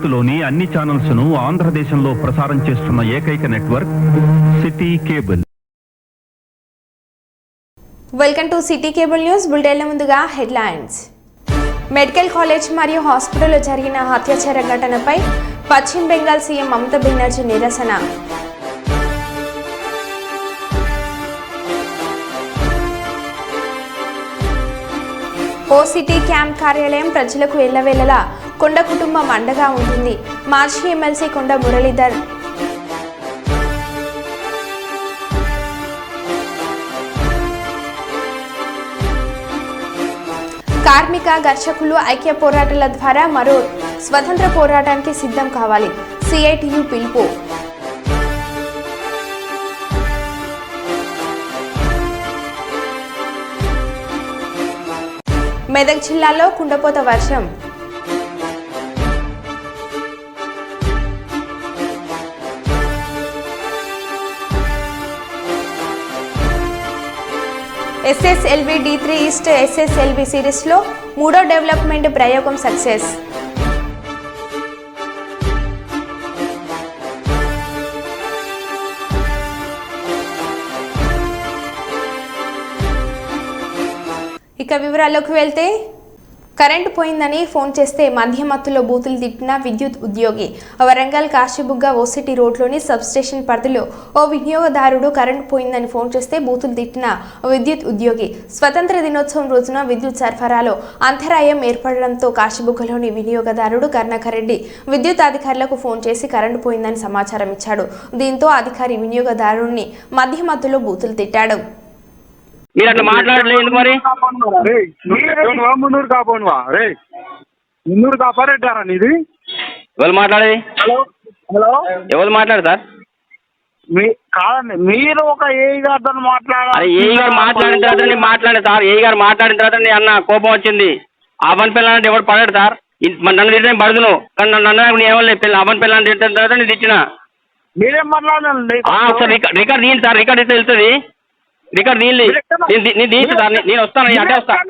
భారత్లోని అన్ని ఛానల్స్ ను ఆంధ్రదేశంలో ప్రసారం చేస్తున్న ఏకైక network city cable. Welcome to city cable news. బులెటిన్ల ముందుగా హెడ్లైన్స్. మెడికల్ కాలేజ్ మరియు హాస్పిటల్లో జరిగిన అత్యాచార ఘటనపై పశ్చిమ బెంగాల్ సీఎం మమతా బెనర్జీ నిరసన. ఓసిటీ క్యాంప్ కార్యాలయం ప్రజలకు ఎల్లవేళలా కొండ కుటుంబం అండగా ఉంటుంది. మాజీ ఎమ్మెల్సీ కొండ మురళీధర్. కార్మిక ఘర్షకులు ఐక్య పోరాటాల ద్వారా మరో స్వతంత్ర పోరాటానికి సిద్ధం కావాలి. సిఐటియు పిలుపు. మెదక్ జిల్లాలో కుండపోత వర్షం. ఎస్ఎస్ఎల్వి D3 ఈస్ట్ ఎస్ఎస్ఎల్వి సిరీస్లో 3వ డెవలప్మెంట్ ప్రయోగం సక్సెస్. ఇక వివరాల్లోకి వెళ్తే, కరెంటు పోయిందని ఫోన్ చేస్తే మధ్యమత్తులో బూతులు తిట్టిన విద్యుత్ ఉద్యోగి. వరంగల్ కాశీబుగ్గ ఓసిటీ రోడ్లోని సబ్స్టేషన్ పరిధిలో ఓ వినియోగదారుడు కరెంటు పోయిందని ఫోన్ చేస్తే బూతులు తిట్టిన విద్యుత్ ఉద్యోగి. స్వతంత్ర దినోత్సవం రోజున విద్యుత్ సరఫరాలో అంతరాయం ఏర్పడడంతో కాశీబుగ్గలోని వినియోగదారుడు కర్ణాకర్ రెడ్డి విద్యుత్ అధికారులకు ఫోన్ చేసి కరెంటు పోయిందని సమాచారం ఇచ్చాడు. దీంతో అధికారి వినియోగదారుడిని మధ్యమత్తులో బూతులు తిట్టాడు. మీరు అట్లా మాట్లాడలేదు మరి మున్నూరు కాపాడేటారా నీది? ఎవరు మాట్లాడేది? హలో ఎవరు మాట్లాడతారు? కాదండి, మీరు ఒక ఏఈ గారితో మాట్లాడాలి. ఏఈ గారు మాట్లాడిన తర్వాత నేను మాట్లాడాను సార్. ఏఈ గారు మాట్లాడిన తర్వాత నేను అన్న కోపం వచ్చింది. అవన్ పిల్లలంటే ఎవరు పడాడు సార్? నన్ను తిట్టిన పడదును, కానీ నన్ను ఏమో పిల్ల అవన్ పిల్లలు తిట్టిన తర్వాత నేను తెచ్చిన. మీరేం మాట్లాడాలండి? సార్ రికార్డ్ తీయండి సార్, రికార్డ్ అయితే వెళ్తుంది. రికార్డ్ తీయండి, నేను తీసి సార్. నేను వస్తాను, నేను అడ్డే వస్తాను.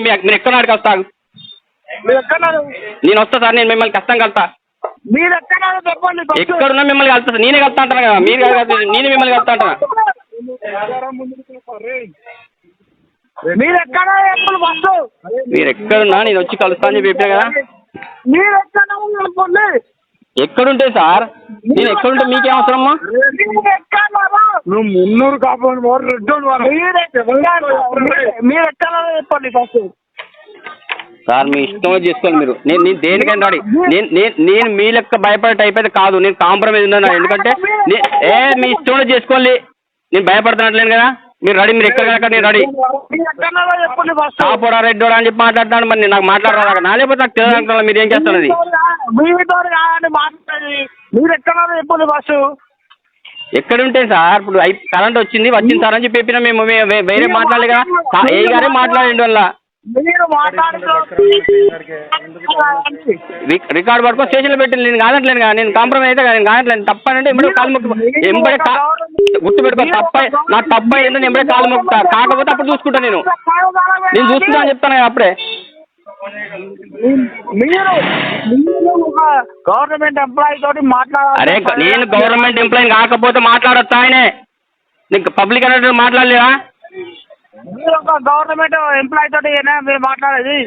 మీరు ఎక్కడ నాటికి వస్తాను, నేను వస్తా సార్. నేను మిమ్మల్ని కష్టం కలుతా. ఎక్కడున్నా మిమ్మల్ని కలుతా సార్. నేనే కలుతా అంటాను కదా, మీరు నేనే మిమ్మల్ని కలుతా అంటాను. మీరు ఎక్కడున్నా నేను వచ్చి కలుస్తా అని చెప్పా కదా. ఎక్కడుంటే సార్, నేను ఎక్కడుంటే మీకేం అవసరమ్మా? నువ్వు మున్నూరు కాపాడు మీరు ఎక్కడ చెప్పండి ఫస్ట్ సార్. మీ ఇష్టం చేసుకోండి మీరు. నేను దేనికైనా రాడి. నేను మీ లెక్క భయపడే టైప్ అయితే కాదు. నేను కాంప్రమైజ్ ఉన్నాను. ఎందుకంటే మీ ఇష్టం చేసుకోండి. నేను భయపడుతున్నట్లేను కదా. మీరు రెడీ, మీరు ఎక్కడ కనుక నేను రెడీ. కాపోడా రెడ్డోడా అని చెప్పి మాట్లాడతాను. మరి నాకు మాట్లాడరా నా, లేకపోతే నాకు తెలియదు. మీరు ఏం చేస్తారు? అది మీరు ఎక్కడ చెప్పండి ఫస్ట్. ఎక్కడుంటే సార్, ఇప్పుడు కరెంట్ వచ్చింది సార్ అని చెప్పి చెప్పినా మేము వేరే మాట్లాడలే కదా. ఏ గారే మాట్లాడండి వల్ల రికార్డు పట్టుకొని స్టేషన్లో పెట్టింది. నేను కాదట్లేను కదా, నేను కాంప్రమైజ్ అయితే నేను కాదట్లేదు. తప్పనంటే ఎంబడే కాలు మొక్కు, ఎంబడే గుర్తు పెట్టుకో. నాకు తప్ప ఏంటంటే ఎంబడే కాలు మొక్కుతా. కాకపోతే అప్పుడు చూసుకుంటా. నేను చూసుకుంటా అని చెప్తాను కదా అప్పుడే. గవర్నమెంట్ ఎంప్లాయీ తోటి మాట్లాడాలి. అరే నేను గవర్నమెంట్ ఎంప్లాయీ కాకపోతే మాట్లాడొచ్చు. ఆయనే నీకు పబ్లిక్ అనేది మాట్లాడలేదా? మీరు ఒక గవర్నమెంట్ ఎంప్లాయీ తోటి మీరు మాట్లాడేది.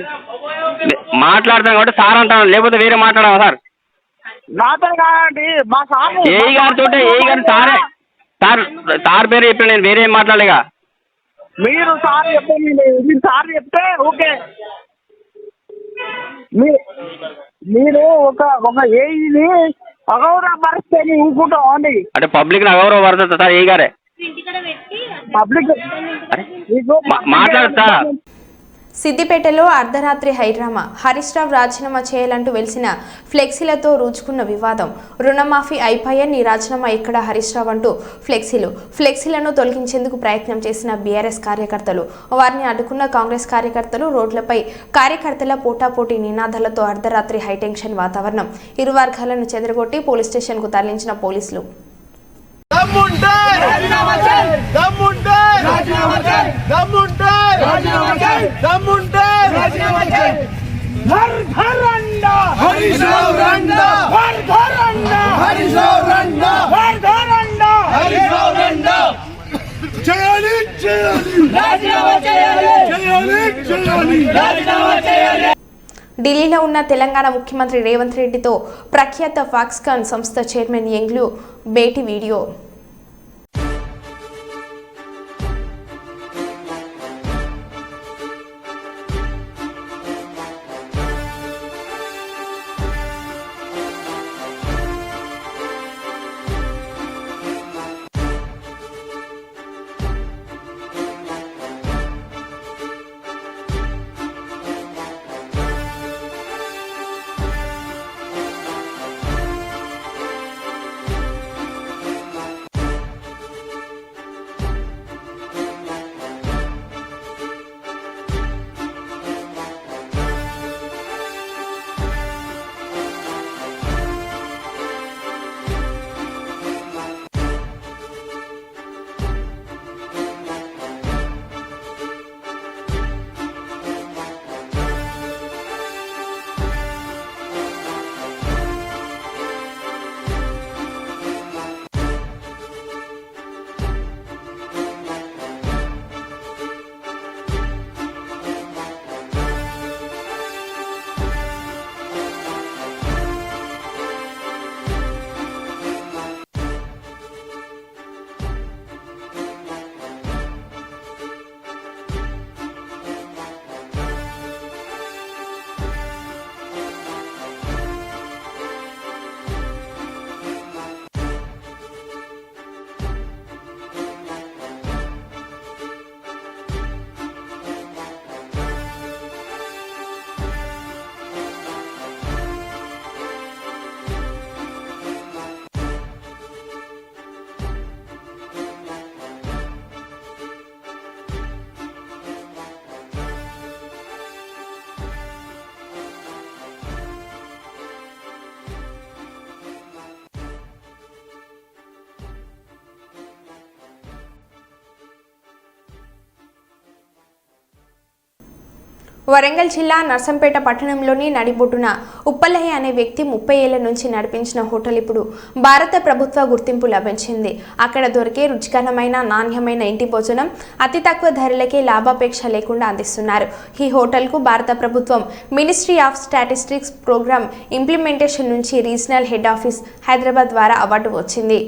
మాట్లాడతాను కాబట్టి సార్ అంటాను, లేకపోతే వేరే మాట్లాడావా సార్? నాతో కాదండి, మా సార్ ఏఈ గారితో. ఏఈ గారు సారే సార్ పేరు చెప్పిన, నేను వేరే ఏం మాట్లాడలేగా. మీరు సార్ చెప్పండి. మీరు సార్ చెప్తే ఓకే. మీరు ఒక ఏఈని అగౌరవపరిస్తే ఊరుకుంటాం అండి. అంటే పబ్లిక్ అగౌరవపడుతుంది సార్. ఏఈ గారే పబ్లిక్ మాట్లాడతా. సిద్దిపేటలో అర్ధరాత్రి హైడ్రామా. హరీష్ రావు రాజీనామా చేయాలంటూ వెలిసిన ఫ్లెక్సీలతో రూచుకున్న వివాదం. రుణమాఫీ అయిపోయా, నీ రాజీనామా ఎక్కడ హరీష్ రావు అంటూ ఫ్లెక్సీలను తొలగించేందుకు ప్రయత్నం చేసిన బీఆర్ఎస్ కార్యకర్తలు, వారిని అడ్డుకున్న కాంగ్రెస్ కార్యకర్తలు, రోడ్లపై కార్యకర్తల పోటాపోటీ నినాదాలతో అర్ధరాత్రి హైటెన్షన్ వాతావరణం. ఇరు వర్గాలను చెదరగొట్టి పోలీస్ స్టేషన్కు తరలించిన పోలీసులు. घर घर अंडा ఢిల్లీలో ఉన్న తెలంగాణ ముఖ్యమంత్రి రేవంత్ రెడ్డితో ప్రఖ్యాత ఫాక్స్కాన్ సంస్థ చైర్మన్ యంగ్లు భేటీ వీడియో. వరంగల్ జిల్లా నర్సంపేట పట్టణంలోని నడిబొడ్డున ఉప్పలయ్య అనే వ్యక్తి 30 ఏళ్ల నుంచి నడిపించిన హోటల్ ఇప్పుడు భారత ప్రభుత్వ గుర్తింపు లభించింది. అక్కడ దొరికే రుచికరమైన నాణ్యమైన ఇంటి భోజనం అతి తక్కువ ధరలకే లాభాపేక్ష లేకుండా అందిస్తున్నారు. ఈ హోటల్కు భారత ప్రభుత్వం ministry of statistics programme implementation నుంచి రీజనల్ హెడ్ ఆఫీస్ హైదరాబాద్ ద్వారా అవార్డు వచ్చింది.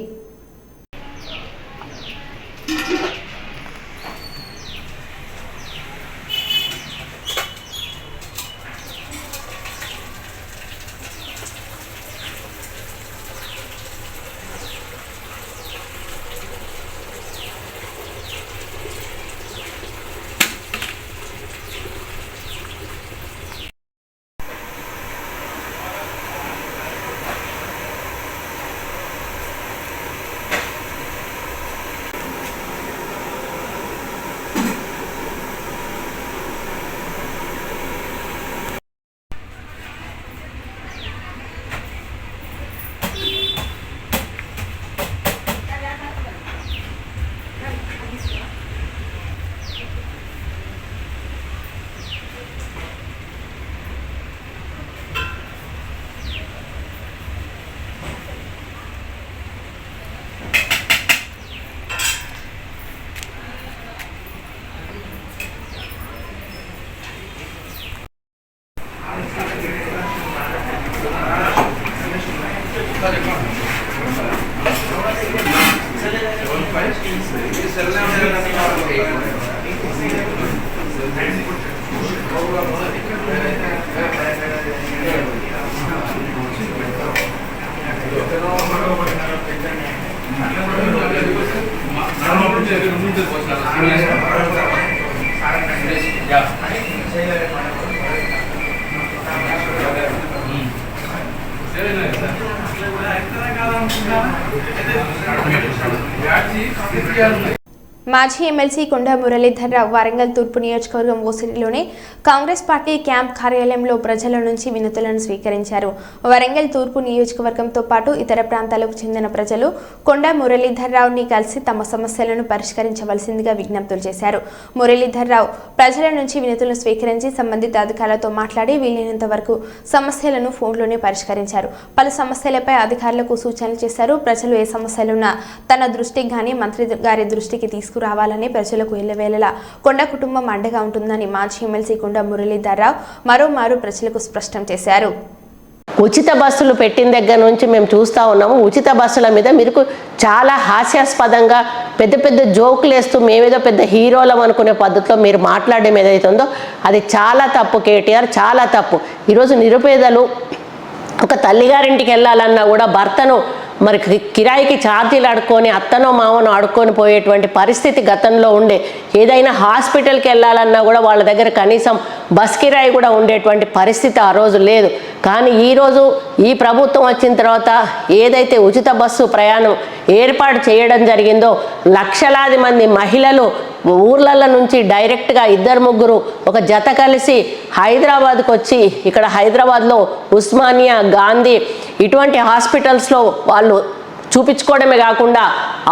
మాజీ ఎమ్మెల్సీ కొండా మురళీధర్రావు వరంగల్ తూర్పు నియోజకవర్గం ఓసిటీలోని కాంగ్రెస్ పార్టీ క్యాంప్ కార్యాలయంలో ప్రజల నుంచి వినతులను స్వీకరించారు. వరంగల్ తూర్పు నియోజకవర్గంతో పాటు ఇతర ప్రాంతాలకు చెందిన ప్రజలు కొండా మురళీధర్రావుని కలిసి తమ సమస్యలను పరిష్కరించవలసిందిగా విజ్ఞప్తులు చేశారు. మురళీధర్రావు ప్రజల నుంచి వినతులను స్వీకరించి సంబంధిత అధికారులతో మాట్లాడి వీలైనంత వరకు సమస్యలను ఫోన్లోనే పరిష్కరించారు. పలు సమస్యలపై అధికారులకు సూచనలు చేశారు. ప్రజలు ఏ సమస్యలున్నా తన దృష్టికి గానీ మంత్రి గారి దృష్టికి తీసుకురావాలని ప్రజలకు ఎల్లవేళలా కొండ కుటుంబం అండగా ఉంటుందని మాజీ ఎమ్మెల్సీ కొండ మురళీధర్రావు మరోమారు ప్రజలకు స్పష్టం చేశారు. ఉచిత బస్సులు పెట్టిన దగ్గర నుంచి మేము చూస్తూ ఉన్నాము. ఉచిత బస్సుల మీద మీరు చాలా హాస్యాస్పదంగా పెద్ద పెద్ద జోకులు వేస్తూ మేమేదో పెద్ద హీరోలం అనుకునే పద్ధతిలో మీరు మాట్లాడడం ఏదైతే ఉందో అది చాలా తప్పు. కేటీఆర్ చాలా తప్పు. ఈరోజు నిరుపేదలు ఒక తల్లిగారింటికి వెళ్ళాలన్నా కూడా భర్తను మరి కిరాయికి ఛార్జీలు అడుక్కొని అత్తనో మామనో అడుక్కొని పోయేటువంటి పరిస్థితి గతంలో ఉండే. ఏదైనా హాస్పిటల్కి వెళ్ళాలన్నా కూడా వాళ్ళ దగ్గర కనీసం బస్ కిరాయి కూడా ఉండేటువంటి పరిస్థితి ఆ రోజు లేదు. కానీ ఈరోజు ఈ ప్రభుత్వం వచ్చిన తర్వాత ఏదైతే ఉచిత బస్సు ప్రయాణం ఏర్పాటు చేయడం జరిగిందో లక్షలాది మంది మహిళలు ఊర్ల నుంచి డైరెక్ట్గా 2-3 ఒక జత కలిసి హైదరాబాద్కు వచ్చి ఇక్కడ హైదరాబాద్లో ఉస్మానియా, గాంధీ ఇటువంటి హాస్పిటల్స్లో వాళ్ళు చూపించుకోవడమే కాకుండా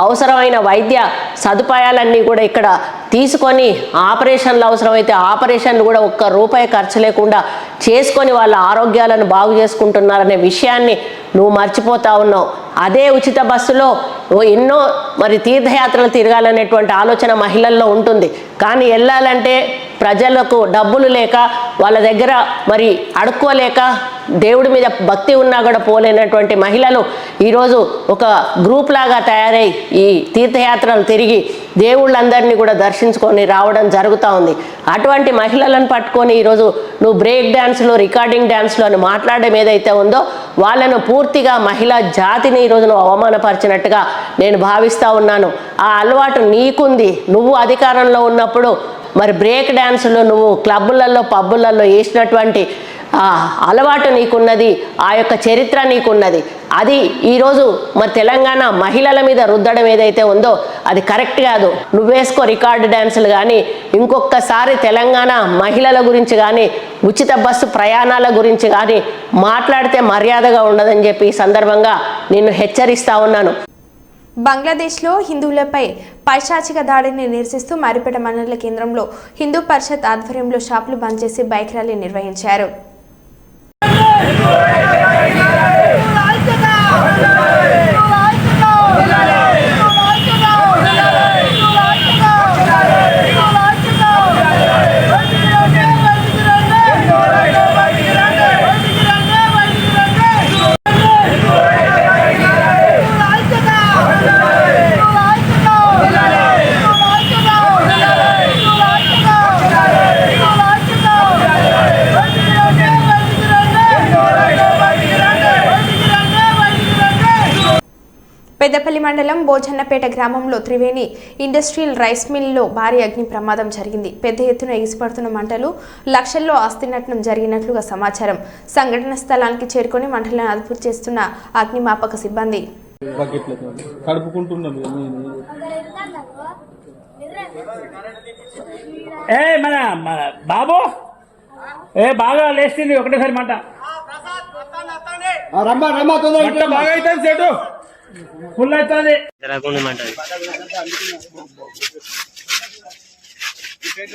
అవసరమైన వైద్య సదుపాయాలన్నీ కూడా ఇక్కడ తీసుకొని ఆపరేషన్లు అవసరమైతే ఆపరేషన్లు కూడా ₹1 ఖర్చు లేకుండా చేసుకొని వాళ్ళ ఆరోగ్యాలను బాగు చేసుకుంటున్నారనే విషయాన్ని నువ్వు మర్చిపోతా ఉన్నావు. అదే ఉచిత బస్సులో ఎన్నో మరి తీర్థయాత్రలు తిరగాలనేటువంటి ఆలోచన మహిళల్లో ఉంటుంది. కానీ వెళ్ళాలంటే ప్రజలకు డబ్బులు లేక వాళ్ళ దగ్గర మరి అడుక్కోలేక దేవుడి మీద భక్తి ఉన్నా కూడా పోలేనటువంటి మహిళలు ఈరోజు ఒక గ్రూప్ లాగా తయారై ఈ తీర్థయాత్రలు తిరిగి దేవుళ్ళందరినీ కూడా దర్శించుకొని రావడం జరుగుతూ ఉంది. అటువంటి మహిళలను పట్టుకొని ఈరోజు నువ్వు బ్రేక్ డ్యాన్స్లో, రికార్డింగ్ డ్యాన్స్లో అని మాట్లాడడం ఏదైతే ఉందో వాళ్ళను పూర్తిగా మహిళా జాతిని ఈరోజు నువ్వు అవమానపరిచినట్టుగా నేను భావిస్తూ ఉన్నాను. ఆ అలవాటు నీకుంది. నువ్వు అధికారంలో ఉన్నప్పుడు మరి బ్రేక్ డ్యాన్సులు నువ్వు క్లబ్బులలో పబ్బులలో వేసినటువంటి అలవాటు నీకున్నది, ఆ యొక్క చరిత్ర నీకున్నది. అది ఈరోజు మరి తెలంగాణ మహిళల మీద రుద్దడం ఏదైతే ఉందో అది కరెక్ట్ కాదు. నువ్వేసుకో రికార్డు డ్యాన్సులు కానీ ఇంకొకసారి తెలంగాణ మహిళల గురించి కానీ ఉచిత బస్సు ప్రయాణాల గురించి కానీ మాట్లాడితే మర్యాదగా ఉండదని చెప్పి ఈ సందర్భంగా నిన్ను హెచ్చరిస్తా ఉన్నాను. బంగ్లాదేశ్లో హిందువులపై పైశాచిక దాడిని నిరసిస్తూ మరిపేట మండల కేంద్రంలో హిందూ పరిషత్ ఆధ్వర్యంలో షాపులు బంద్ చేసి బైక్ ర్యాలీ నిర్వహించారు. పెద్దపల్లి మండలం బోజన్నపేట గ్రామంలో త్రివేణి ఇండస్ట్రియల్ రైస్ మిల్లో భారీ అగ్ని ప్రమాదం జరిగింది. పెద్ద ఎత్తున ఎగిసిపడుతున్న మంటలు, లక్షల్లో ఆస్తి నష్టం జరిగినట్లుగా సమాచారం. సంఘటన స్థలానికి చేరుకొని మంటలను అదుపు చేస్తున్న అగ్నిమాపక సిబ్బంది. బాబు బాగా లేస్తుంది ఒకటేసారి మంట బాగా అవుతుంది సేటు ఫుల్ అవుతుంది.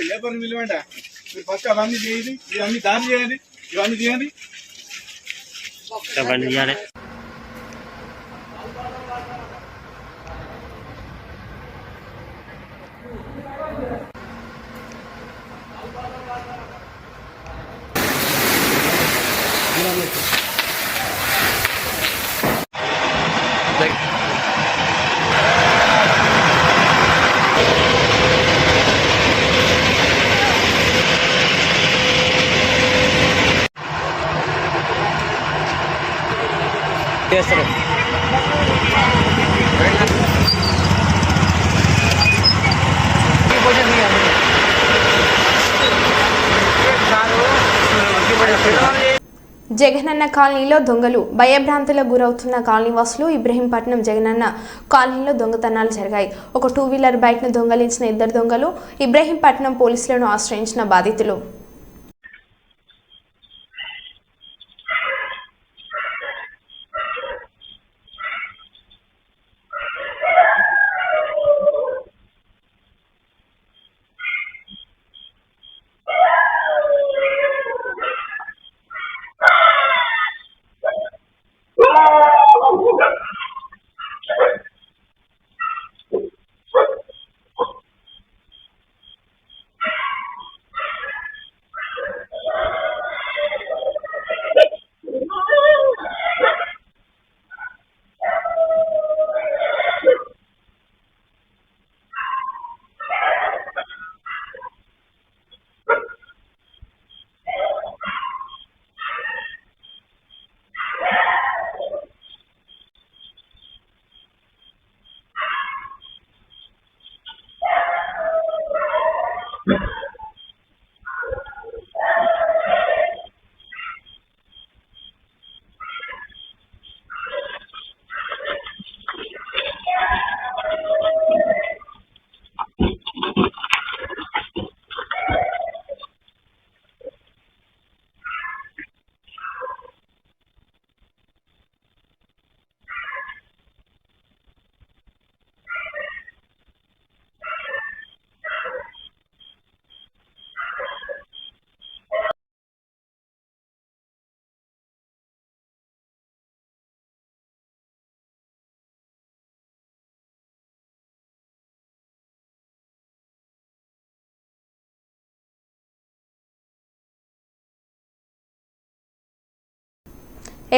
లేబర్ నిలవండి ఫస్ట్ అవన్నీ చేయండి, ఇవన్నీ దారి చేయండి, ఇవన్నీ చేయండి. చేస్తారు జగనన్న కాలనీలో దొంగలు భయభ్రాంతులకు గురవుతున్న కాలనీవాసులు ఇబ్రహీంపట్నం జగనన్న కాలనీలో దొంగతనాలు జరిగాయి. ఒక 2-వీలర్ బైక్ను దొంగలించిన 2 దొంగలు ఇబ్రహీంపట్నం పోలీసులను ఆశ్రయించిన బాధితులు.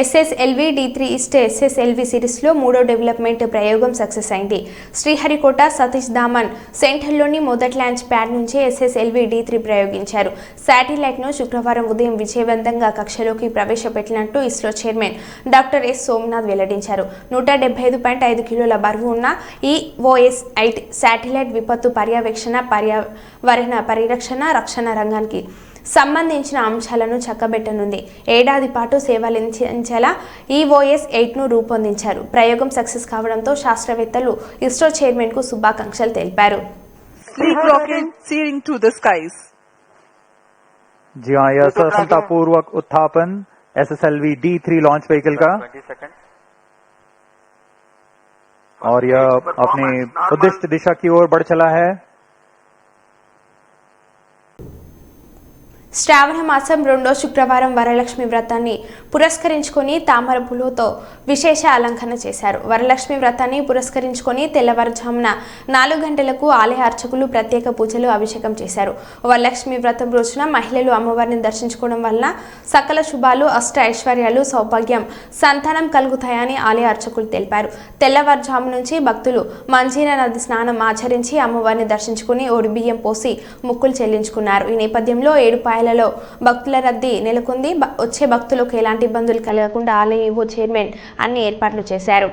SSLV D3 ఈస్ట్ SSLV సిరీస్లో 3వ డెవలప్మెంట్ ప్రయోగం సక్సెస్ అయింది. శ్రీహరికోట సతీష్ ధామన్ సెంటర్లోని మొదటి లాంచ్ ప్యాడ్ నుంచి SSLV D3 ప్రయోగించారు. శాటిలైట్ను శుక్రవారం ఉదయం విజయవంతంగా కక్షలోకి ప్రవేశపెట్టినట్టు ISRO chairman doctor S Somanath వెల్లడించారు. 175.5 కిలోల బరువు ఉన్న ఈ OS-8 శాటిలైట్ విపత్తు పర్యవేక్షణ, పర్యావరణ పరిరక్షణ, రక్షణ రంగానికి సంబంధించిన అంశాలను చక్కబెట్టనుంది. ఏడాది పాటు సేవలందించేలా ఈ OS-8ను రూపొందించారు. ప్రయోగం సక్సెస్ కావడంతో శాస్త్రవేత్తలు ఇస్రో చైర్మన్ కు శుభాకాంక్షలు తెలిపారు. Sleek rocket searing through the skies. जी हाँ, यह सफलतापूर्वक उत्थापन SSLV D3 लॉन्च व्हीकल का और यह अपनी उद्दिष्ट दिशा की ओर बढ़ चला है. శ్రావణ మాసం 2వ శుక్రవారం వరలక్ష్మి వ్రతాన్ని పురస్కరించుకొని తామర పూలతో విశేష అలంకరణ చేశారు. వరలక్ష్మి వ్రతాన్ని పురస్కరించుకొని తెల్లవారుజామున 4 గంటలకు ఆలయ అర్చకులు ప్రత్యేక పూజలు, అభిషేకం చేశారు. వరలక్ష్మి వ్రతం రోజున మహిళలు అమ్మవారిని దర్శించుకోవడం వలన సకల శుభాలు, అష్ట ఐశ్వర్యాలు, సౌభాగ్యం, సంతానం కలుగుతాయని ఆలయ అర్చకులు తెలిపారు. తెల్లవారుజాము నుంచి భక్తులు మంజీరా నది స్నానం ఆచరించి అమ్మవారిని దర్శించుకుని ఓడిబియ్యం పోసి మొక్కులు చెల్లించుకున్నారు. ఈ నేపథ్యంలో 7 లలో భక్తుల రద్దీ నెలకొంది. వచ్చే భక్తులకు ఎలాంటి ఇబ్బందులు కలగకుండా ఆలయ ఈవో చైర్మన్ అన్ని ఏర్పాట్లు చేశారు.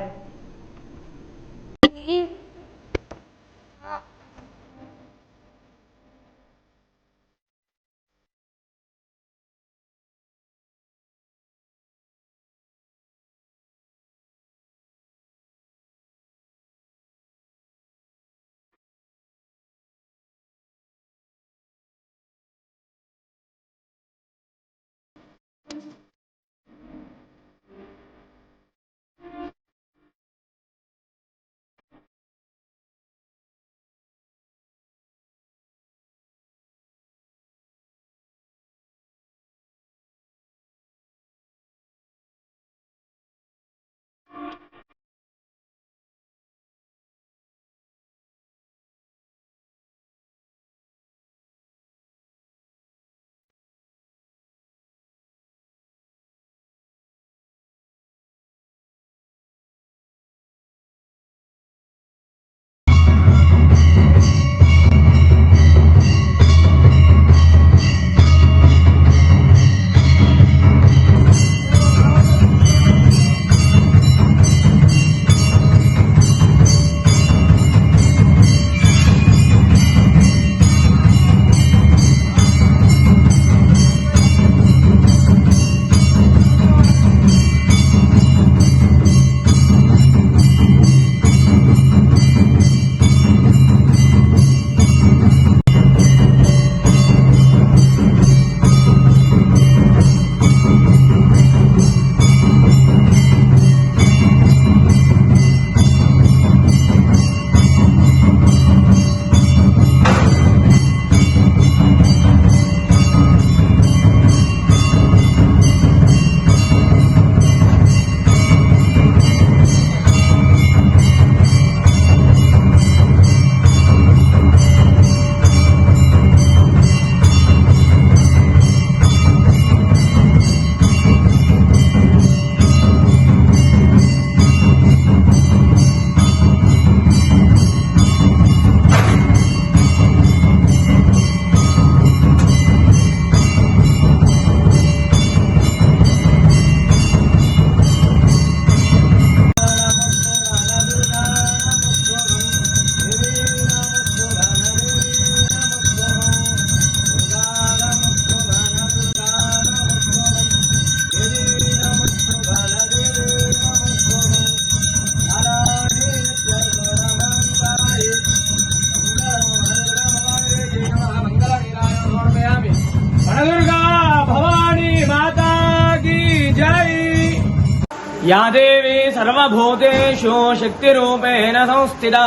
या देवी सर्वभूतेषु शक्तिरूपेण संस्थिता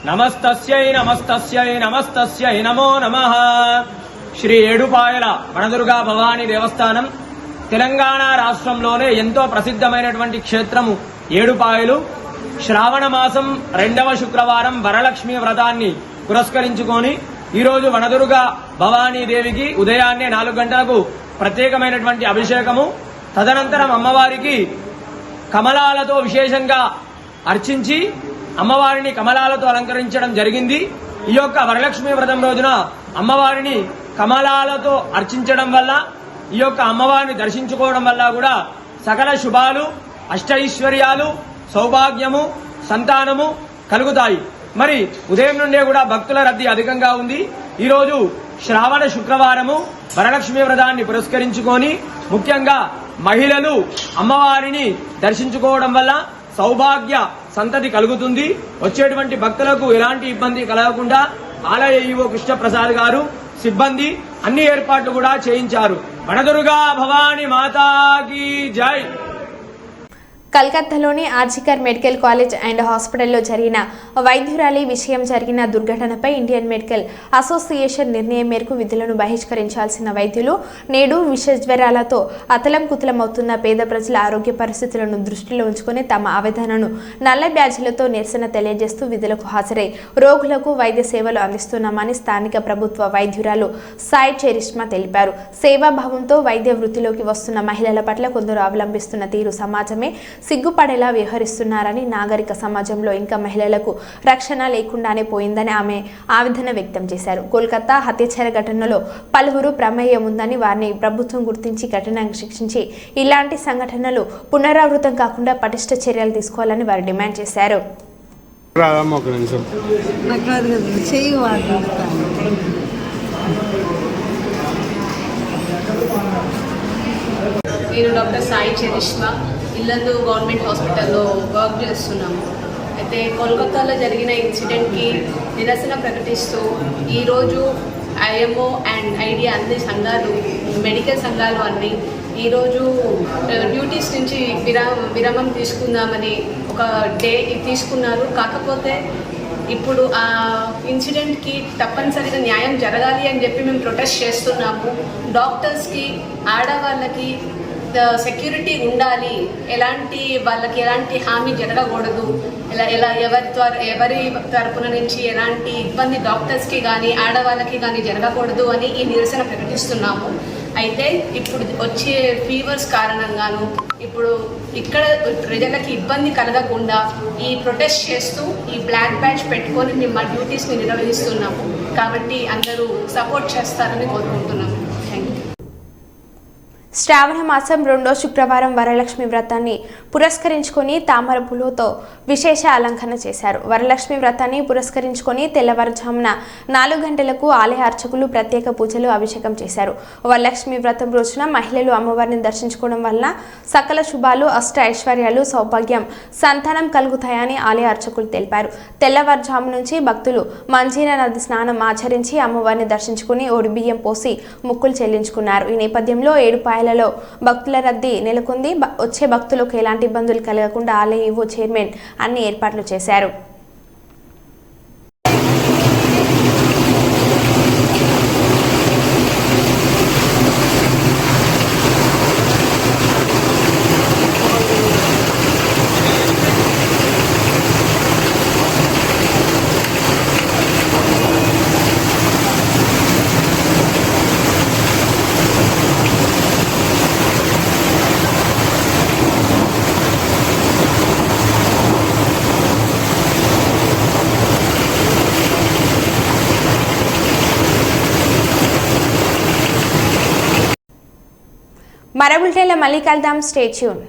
नमस्तस्यै नमस्तस्यै नमस्तस्यै नमो नमः। శ్రీ ఏడుపాయల వనదుర్గా భవానీ దేవస్థానం తెలంగాణ రాష్ట్రంలోనే ఎంతో ప్రసిద్ధమైనటువంటి క్షేత్రము ఏడుపాయలు. శ్రావణ మాసం 2వ శుక్రవారం వరలక్ష్మి వ్రతాన్ని పురస్కరించుకొని ఈరోజు వనదుర్గా భవానీ దేవికి ఉదయాన్నే 4 గంటలకు ప్రత్యేకమైనటువంటి అభిషేకము, తదనంతరం అమ్మవారికి కమలాలతో విశేషంగా అర్చించి అమ్మవారిని కమలాలతో అలంకరించడం జరిగింది. ఈ యొక్క వరలక్ష్మి వ్రతం రోజున అమ్మవారిని కమలాలతో అర్చించడం వల్ల, ఈ యొక్క అమ్మవారిని దర్శించుకోవడం వల్ల కూడా సకల శుభాలు, అష్టైశ్వర్యాలు, సౌభాగ్యము, సంతానము కలుగుతాయి. మరి ఉదయం నుండే కూడా భక్తుల రద్దీ అధికంగా ఉంది. ఈరోజు శ్రావణ శుక్రవారము వరలక్ష్మి వ్రతాన్ని పురస్కరించుకొని ముఖ్యంగా మహిళలు అమ్మవారిని దర్శించుకోవడం వల్ల సౌభాగ్య సంతతి కలుగుతుంది. వచ్చేటువంటి భక్తులకు ఎలాంటి ఇబ్బంది కలగకుండా ఆలయ ఈవో కృష్ణప్రసాద్ గారు, సిబ్బంది అన్ని ఏర్పాట్లు కూడా చేయించారు. వనదుర్గా భవానీ మాతాకి జై. కలకత్తాలోని ఆర్జికర్ మెడికల్ కాలేజ్ అండ్ హాస్పిటల్లో జరిగిన వైద్యురాలి విషయం జరిగిన దుర్ఘటనపై ఇండియన్ మెడికల్ అసోసియేషన్ నిర్ణయం మేరకు విధులను బహిష్కరించాల్సిన వైద్యులు నేడు విషజ్వరాలతో అతలంకుతలమవుతున్న పేద ప్రజల ఆరోగ్య పరిస్థితులను దృష్టిలో ఉంచుకుని తమ ఆవేదనను నల్ల బ్యాడ్జీలతో నిరసన తెలియజేస్తూ విధులకు హాజరై రోగులకు వైద్య సేవలు అందిస్తున్నామని స్థానిక ప్రభుత్వ వైద్యురాలు సాయి చెరిష్మా తెలిపారు. సేవాభావంతో వైద్య వృత్తిలోకి వస్తున్న మహిళల పట్ల కొందరు అవలంబిస్తున్న తీరు సమాజమే సిగ్గుపడేలా వ్యవహరిస్తున్నారని, నాగరిక సమాజంలో ఇంకా మహిళలకు రక్షణ లేకుండానే పోయిందని ఆమె ఆవేదన వ్యక్తం చేశారు. కోల్కతా హత్యాచార ఘటనలో పలువురు ప్రమేయం ఉందని, వారిని ప్రభుత్వం గుర్తించి కఠినంగా శిక్షించి ఇలాంటి సంఘటనలు పునరావృతం కాకుండా పటిష్ట చర్యలు తీసుకోవాలని వారు డిమాండ్ చేశారు. నేను డాక్టర్ సాయి చెరిష్మా, ఇల్లందు గవర్నమెంట్ హాస్పిటల్లో వర్క్ చేస్తున్నాము. అయితే కోల్కతాలో జరిగిన ఇన్సిడెంట్కి నిరసన ప్రకటిస్తూ ఈరోజు ఐఎంఓ అండ్ ఐడియా అన్ని సంఘాలు, మెడికల్ సంఘాలు అన్నీ ఈరోజు డ్యూటీస్ నుంచి విరామం తీసుకుందామని ఒక డే తీసుకున్నారు. కాకపోతే ఇప్పుడు ఆ ఇన్సిడెంట్కి తప్పనిసరిగా న్యాయం జరగాలి అని చెప్పి మేము ప్రొటెస్ట్ చేస్తున్నాము. డాక్టర్స్కి, ఆడవాళ్ళకి సెక్యూరిటీ ఉండాలి, వాళ్ళకి ఎలాంటి హామీ జరగకూడదు, ఎవరి తరపున నుంచి ఎలాంటి ఇబ్బంది డాక్టర్స్కి కానీ ఆడవాళ్ళకి కానీ జరగకూడదు అని ఈ నిరసన ప్రకటిస్తున్నాము. అయితే ఇప్పుడు వచ్చే ఫీవర్స్ కారణంగాను ఇప్పుడు ఇక్కడ ప్రజలకి ఇబ్బంది కలగకుండా ఈ ప్రొటెస్ట్ చేస్తూ ఈ బ్లాక్ బ్యాడ్జ్ పెట్టుకొని మేము మా డ్యూటీస్ని నిర్వహిస్తున్నాము. కాబట్టి అందరూ సపోర్ట్ చేస్తారని కోరుకుంటున్నాము. శ్రావణ మాసం 2వ శుక్రవారం వరలక్ష్మి వ్రతాన్ని పురస్కరించుకొని తామర పూలతో విశేష అలంకరణ చేశారు. వరలక్ష్మి వ్రతాన్ని పురస్కరించుకొని తెల్లవారుజామున 4 గంటలకు ఆలయ అర్చకులు ప్రత్యేక పూజలు, అభిషేకం చేశారు. వరలక్ష్మి వ్రతం రోజున మహిళలు అమ్మవారిని దర్శించుకోవడం వల్ల సకల శుభాలు, అష్ట ఐశ్వర్యాలు, సౌభాగ్యం, సంతానం కలుగుతాయని ఆలయ అర్చకులు తెలిపారు. తెల్లవారుజాము నుంచి భక్తులు మంజీరా నది స్నానం ఆచరించి అమ్మవారిని దర్శించుకుని ఓడి బియ్యం పోసి మొక్కులు చెల్లించుకున్నారు. ఈ నేపథ్యంలో ఏడుపాయలలో భక్తుల రద్దీ నెలకొంది. వచ్చే భక్తులకు ఎలాంటి ఇబ్బందులు కలగకుండా ఆలయ ఈవో చైర్మన్ అన్ని ఏర్పాట్లు చేశారు. మరో బులెటిన్లో మళ్ళీ కలుద్దాం. Stay tune.